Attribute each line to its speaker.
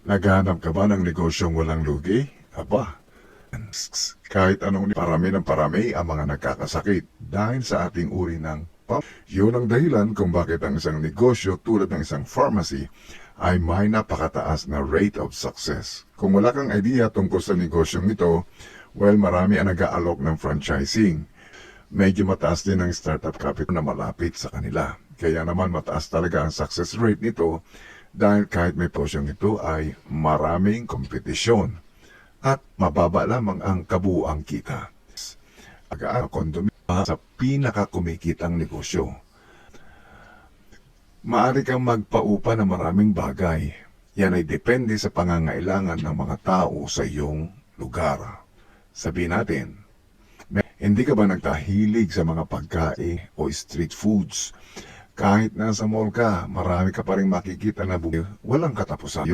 Speaker 1: Naghahanap ka ba ng negosyong walang lugi? Aba, kahit anong parami ng parami ang mga nagkakasakit dahil sa ating uri ng yun ang dahilan kung bakit ang isang negosyo tulad ng isang pharmacy ay may napakataas na rate of success. Kung wala kang idea tungkol sa negosyong ito, well, marami ang nag-aalok ng franchising. Medyo mataas din ang startup capital na malapit sa kanila. Kaya naman mataas talaga ang success rate nito dahil kahit may posyong ito ay maraming kompetisyon at mababa lamang ang kabuuang kita. Aga kondominyo sa pinakakumikitang negosyo. Maaari kang magpaupa ng maraming bagay. Yan ay depende sa pangangailangan ng mga tao sa iyong lugar. Sabihin natin, hindi ka ba nagtahilig sa mga pagkain o street foods? Kahit nasa mall ka, marami ka pa rin makikita na walang katapusan.